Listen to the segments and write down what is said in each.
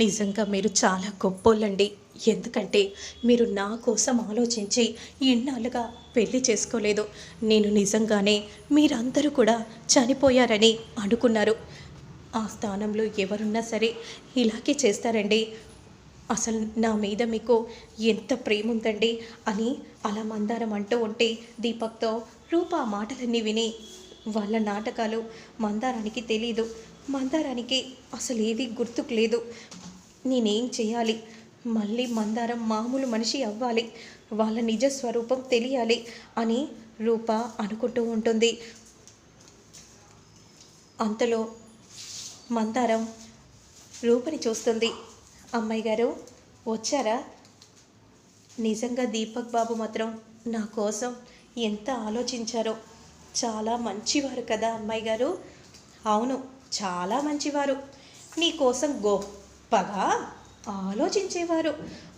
నిజంగా మీరు చాలా గొప్పోళ్ళండి. ఎందుకంటే మీరు నా కోసం ఆలోచించి ఇన్నాళ్ళుగా పెళ్లి చేసుకోలేదు. నేను నిజంగానే మీరందరూ కూడా చనిపోయారని అనుకున్నారు. ఆ స్థానంలో ఎవరున్నా సరే ఇలాగే చేస్తారండి. అసలు నా మీద మీకు ఎంత ప్రేమ ఉందండి అని అలా మందారం అంటూ ఉంటే దీపక్‌తో రూప ఆ మాటలన్నీ విని వాళ్ళ నాటకాలు మందారానికి తెలీదు. మందారానికి అసలేది గుర్తుకు లేదు. నేనేం చేయాలి? మళ్ళీ మందారం మామూలు మనిషి అవ్వాలి. వాళ్ళ నిజ స్వరూపం తెలియాలి అని రూప అనుకుంటూ ఉంటుంది. అంతలో మందారం రూపని చూస్తుంది. అమ్మాయి గారు వచ్చారా? నిజంగా దీపక్ బాబు మాత్రం నా కోసం ఎంత ఆలోచించారో. చాలా మంచివారు కదా అమ్మాయి గారు. అవును, చాలా మంచివారు. నీకోసం గొప్పగా ఆలోచించేవారు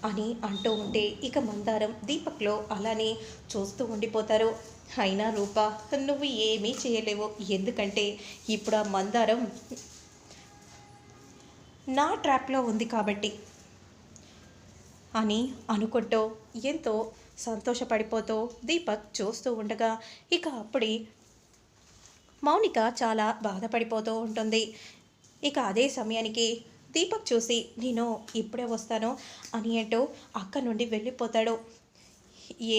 అని అంటూ ఉంటే ఇక మందారం దీపక్లో అలానే చూస్తూ ఉండిపోతారు. అయినా రూప, నువ్వు ఏమీ చేయలేవు. ఎందుకంటే ఇప్పుడు ఆ మందారం నా ట్రాప్లో ఉంది కాబట్టి అని అనుకుంటూ ఎంతో సంతోషపడిపోతూ దీపక్ చూస్తూ ఉండగా ఇక అప్పుడే మౌనిక చాలా బాధపడిపోతూ ఉంటుంది. ఇక అదే సమయానికి దీపక్ చూసి నేను ఇప్పుడే వస్తాను అని అంటూ అక్కడి నుండి వెళ్ళిపోతాడు.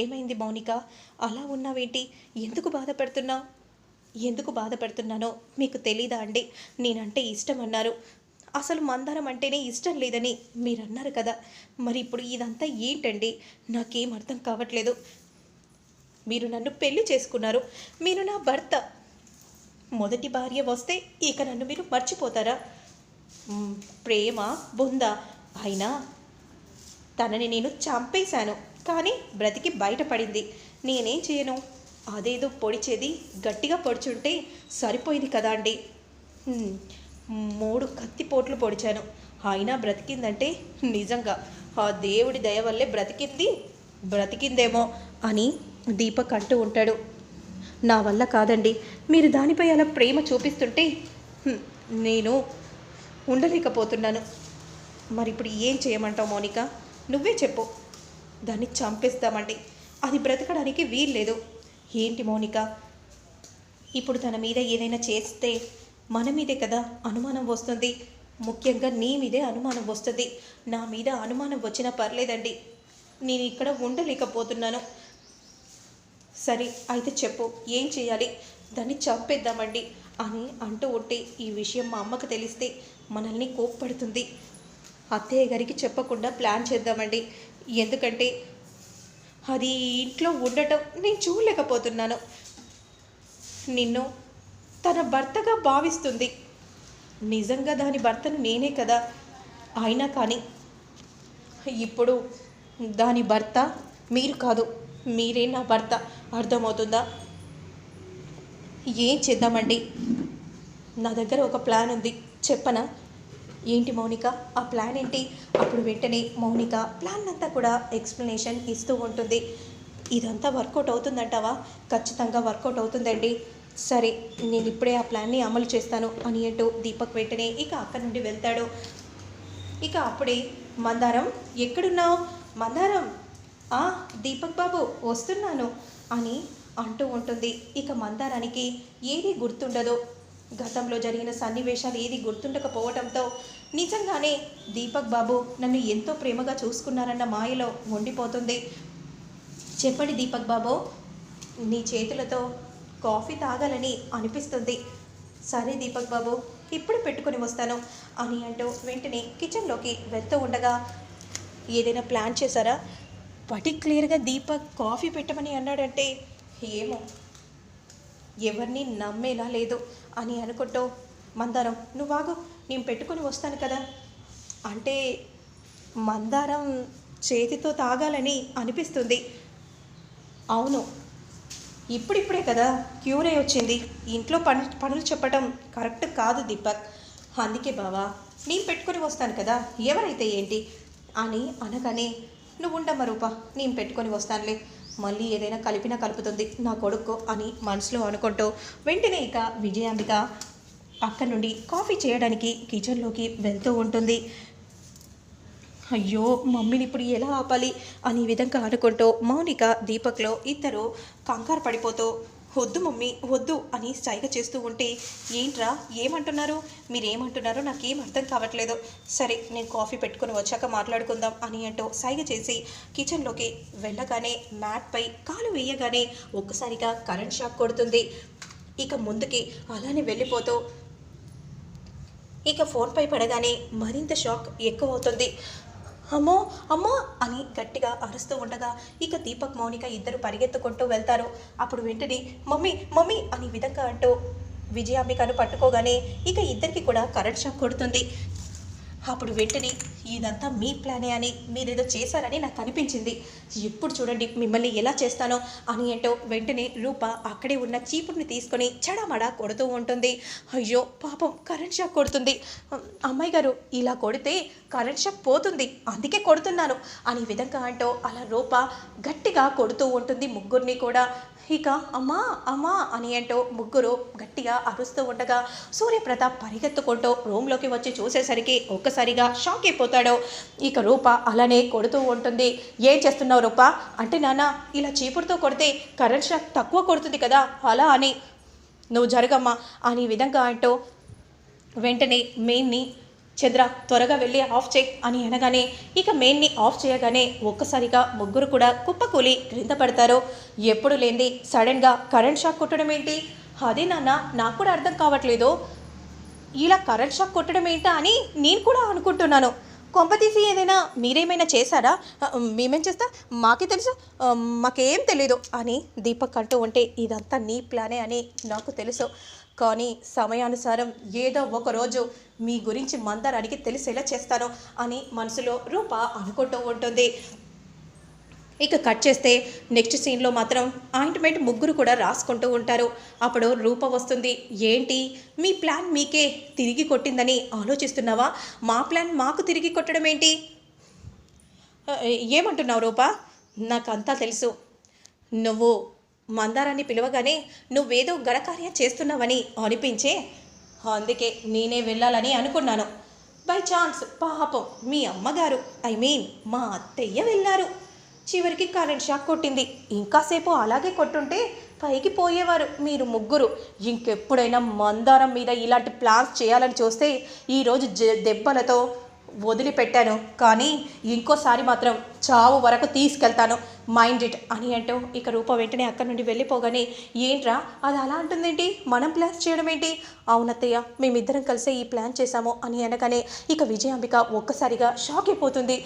ఏమైంది మౌనిక, అలా ఉన్నావేంటి? ఎందుకు బాధపడుతున్నావు? ఎందుకు బాధపడుతున్నానో మీకు తెలీదా అండి? నేనంటే ఇష్టం అన్నారు. అసలు మందారం అంటేనే ఇష్టం లేదని మీరు అన్నారు కదా. మరి ఇప్పుడు ఇదంతా ఏంటండి? నాకేం అర్థం కావట్లేదు. మీరు నన్ను పెళ్లి చేసుకున్నారు. మీరు నా భర్త. మొదటి భార్య వస్తే ఇక నన్ను మీరు మర్చిపోతారా? ప్రేమ బుందా? అయినా తనని నేను చంపేశాను, కానీ బ్రతికి బయటపడింది. నేనేం చేయను? అదేదో పొడిచేది గట్టిగా పొడిచుంటే సరిపోయింది కదా అండి. 3 కత్తిపోట్లు పొడిచాను, అయినా బ్రతికిందంటే నిజంగా ఆ దేవుడి దయ వల్లే బ్రతికిందేమో అని దీపక్ అంటూ ఉంటాడు. నా వల్ల కాదండి. మీరు దానిపై అలా ప్రేమ చూపిస్తుంటే నేను ఉండలేకపోతున్నాను. మరి ఇప్పుడు ఏం చేయమంటావు మౌనిక? నువ్వే చెప్పు. దాన్ని చంపేస్తామండి. అది బ్రతకడానికి వీల్లేదు. ఏంటి మౌనిక? ఇప్పుడు తన మీద ఏదైనా చేస్తే మన మీదే కదా అనుమానం వస్తుంది. ముఖ్యంగా నీ మీదే అనుమానం వస్తుంది. నా మీద అనుమానం వచ్చినా పర్లేదండి, నేను ఇక్కడ ఉండలేకపోతున్నాను. సరే అయితే చెప్పు, ఏం చేయాలి? దాన్ని చంపేద్దామండి అని అంటూ ఉంటే ఈ విషయం మా అమ్మకు తెలిస్తే మనల్ని కోప్పడుతుంది. అత్తయ్య గారికి చెప్పకుండా ప్లాన్ చేద్దామండి. ఎందుకంటే అది ఇంట్లో ఉండటం నేను చూడలేకపోతున్నాను. నిన్ను తన భర్తగా భావిస్తుంది. నిజంగా దాని భర్తను నేనే కదా. అయినా కానీ ఇప్పుడు దాని భర్త మీరు కాదు, మీరే నా భర్త. అర్థమవుతుందా? ఏం చేద్దామండి? నా దగ్గర ఒక ప్లాన్ ఉంది, చెప్పనా? ఏంటి మౌనిక, ఆ ప్లాన్ ఏంటి? అప్పుడు వెంటనే మౌనిక ప్లాన్ అంతా కూడా ఎక్స్ప్లెనేషన్ ఇస్తూ ఉంటుంది. ఇదంతా వర్కౌట్ అవుతుందంటావా? ఖచ్చితంగా వర్కౌట్ అవుతుందండి. సరే, నేను ఇప్పుడే ఆ ప్లాన్ని అమలు చేస్తాను అని అంటూ దీపక్ వెంటనే ఇక అక్కడి నుండి వెళ్తాడు. ఇక అప్పుడే మందారం, ఎక్కడున్నావు మందారం? ఆ దీపక్ బాబు వస్తున్నాను అని అంటూ ఉంటుంది. ఇక మందారానికి ఏది గుర్తుండదో. గతంలో జరిగిన సన్నివేశాలు ఏది గుర్తుండకపోవడంతో నిజంగానే దీపక్ బాబు నన్ను ఎంతో ప్రేమగా చూసుకున్నారన్న మాయలో ఉండిపోతుంది. చెప్పండి దీపక్ బాబు, నీ చేతులతో కాఫీ తాగాలని అనిపిస్తుంది. సరే దీపక్ బాబు, ఇప్పుడు పెట్టుకొని వస్తాను అని అంటూ వెంటనే కిచెన్లోకి వెళ్తూ ఉండగా ఏదైనా ప్లాన్ చేశారా? పర్టిక్యులర్గా దీపక్ కాఫీ పెట్టమని అన్నాడంటే ఏమో, ఎవరిని నమ్మేలా లేదు అని అనుకుంటూ మందారం నువ్వాగు, నేను పెట్టుకొని వస్తాను కదా. అంటే మందారం చేతితో తాగాలని అనిపిస్తుంది. అవును, ఇప్పుడిప్పుడే కదా క్యూర్ అయి వచ్చింది. ఇంట్లో పనులు చెప్పడం కరెక్ట్ కాదు దీపక్. అందుకే బావా, నేను పెట్టుకొని వస్తాను కదా, ఎవరైతే ఏంటి అని అనగానే నువ్వు ఉండమ్మ రూపా, నేను పెట్టుకొని వస్తానులే, మళ్ళీ ఏదైనా కలిపినా కలుపుతుంది నా కొడుకు అని మనసులో అనుకుంటూ వెంటనే ఇక విజయాంబిక అక్కడి నుండి కాఫీ చేయడానికి కిచెన్లోకి వెళ్తూ ఉంటుంది. అయ్యో మమ్మీని ఇప్పుడు ఎలా ఆపాలి అని ఈ విధంగా అనుకుంటూ మౌనిక దీపక్లో ఇద్దరు కంగారు పడిపోతూ వద్దు మమ్మీ వద్దు అని సైగ చేస్తూ ఉంటే ఏంట్రా ఏమంటున్నారు మీరేమంటున్నారో నాకేం అర్థం కావట్లేదు సరే నేను కాఫీ పెట్టుకుని వచ్చాక మాట్లాడుకుందాం అని అంటూ సైగ చేసి కిచెన్లోకి వెళ్ళగానే మ్యాట్పై కాలు వేయగానే ఒక్కసారిగా కరెంట్ షాక్ కొడుతుంది. ఇక ముందుకి అలానే వెళ్ళిపోతూ ఇక ఫోన్పై పడగానే మరింత షాక్ ఎక్కువ అవుతుంది. అమ్మో అమ్మో అని గట్టిగా అరుస్తూ ఉండగా ఇక దీపక్ మౌనిక ఇద్దరు పరిగెత్తుకుంటూ వెళ్తారు. అప్పుడు వెంటనే మమ్మీ మమ్మీ అని విధంగా అంటూ విజయాంబికను పట్టుకోగానే ఇక ఇద్దరికి కూడా కరెంట్ షాక్ కొడుతుంది. అప్పుడు వెంటనే ఇదంతా మీ ప్లానే అని మీరేదో చేశారని నాకు అనిపించింది. ఎప్పుడు చూడండి మిమ్మల్ని ఎలా చేస్తానో అని అంటూ వెంటనే రూప అక్కడే ఉన్న చీపుర్ని తీసుకొని చడమడా కొడుతూ ఉంటుంది. అయ్యో పాపం కరెంట్ షాక్ కొడుతుంది. అమ్మాయి గారు ఇలా కొడితే కరెంట్ షాక్ పోతుంది అందుకే కొడుతున్నాను అని విధంగా అంటూ అలా రూప గట్టిగా కొడుతూ ఉంటుంది ముగ్గురిని కూడా. ఇక అమ్మా అమ్మా అని అంటూ ముగ్గురు గట్టిగా అరుస్తూ ఉండగా సూర్యప్రతాప్ పరిగెత్తుకుంటూ రూమ్లోకి వచ్చి చూసేసరికి ఒక్కసారిగా షాక్ అయిపోతాడు. ఇక రూప అలానే కొడుతూ ఉంటుంది. ఏం చేస్తున్నావు రూప అంటే నాన్న ఇలా చీపురుతో కొడితే కరెంట్ షాక్ తక్కువ కొడుతుంది కదా అలా అని నువ్వు జరగమ్మా అని విధంగా అంటూ వెంటనే మెయిన్ని చంద్ర త్వరగా వెళ్ళి ఆఫ్ చేయి అని అనగానే ఇక మెయిన్ని ఆఫ్ చేయగానే ఒక్కసారిగా ముగ్గురు కూడా కుప్పకూలి క్రింద పడతారు. ఎప్పుడు లేంది సడన్గా కరెంట్ షాక్ కొట్టడం ఏంటి అదే నాన్న నాకు కూడా అర్థం కావట్లేదు. ఇలా కరెంట్ షాక్ కొట్టడం ఏంటా అని నేను కూడా అనుకుంటున్నాను. కొంపతీసి ఏదైనా మీరేమైనా చేశారా మేమేం చేస్తా మాకే తెలుసు మాకేం తెలీదు అని దీపక్ అంటూ ఉంటే ఇదంతా నీ ప్లానే అని నాకు తెలుసు కానీ సమయానుసారం ఏదో ఒకరోజు మీ గురించి మందరానికి తెలిసేలా చేస్తాను అని మనసులో రూప అనుకుంటూ ఉంటుంది. ఇక కట్ చేస్తే నెక్స్ట్ సీన్లో మాత్రం ఆయింట్మెంట్ ముగ్గురు కూడా రాసుకుంటూ ఉంటారు. అప్పుడు రూప వస్తుంది. ఏంటి మీ ప్లాన్ మీకే తిరిగి కొట్టిందని ఆలోచిస్తున్నావా మా ప్లాన్ మాకు తిరిగి కొట్టడం ఏంటి ఏమంటున్నావు రూప నాకంతా తెలుసు. నువ్వు మందారాన్ని పిలవగానే నువ్వేదో గణకార్యం చేస్తున్నావని అనిపించే అందుకే నేనే వెళ్ళాలని అనుకున్నాను. బై ఛాన్స్ పాపం మీ అమ్మగారు మా అత్తయ్య వెళ్ళారు. చివరికి కరెంట్ షాక్ కొట్టింది. ఇంకాసేపు అలాగే కొట్టుంటే పైకి పోయేవారు మీరు ముగ్గురు. ఇంకెప్పుడైనా మందారం మీద ఇలాంటి ప్లాన్స్ చేయాలని చూస్తే ఈరోజు దెబ్బలతో వదిలిపెట్టాను కానీ ఇంకోసారి మాత్రం చావు వరకు తీసుకెళ్తాను మైండ్ ఇట్ అని అంటూ ఇక రూప వెంటనే అక్కడి నుండి వెళ్ళిపోగానే ఏంట్రా అది అలా అంటుందేంటి మనం ప్లాన్స్ చేయడం ఏంటి అవునత్తయ్య మేమిద్దరం కలిసే ఈ ప్లాన్ చేశాము అని అనగానే ఇక విజయాంబిక ఒక్కసారిగా షాక్ అయిపోతుంది.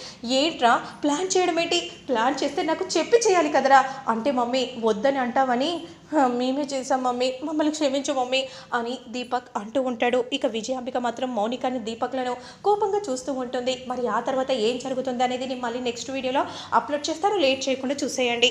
ఏంట్రా ప్లాన్ చేయడం ఏంటి ప్లాన్ చేస్తే నాకు చెప్పి చేయాలి కదరా అంటే మమ్మీ వద్దని అంటావని మేమే చేసాం మమ్మీ మమ్మల్ని క్షమించు మమ్మీ అని దీపక్ అంటూ ఉంటాడు. ఇక విజయాంబిక మాత్రం మౌనికని దీపక్లను కోపంగా చూస్తూ ఉంటుంది. మరి ఆ తర్వాత ఏం జరుగుతుంది అనేది నేను మళ్ళీ నెక్స్ట్ వీడియోలో అప్లోడ్ చేస్తాను. లేట్ చేయకుండా చూసేయండి.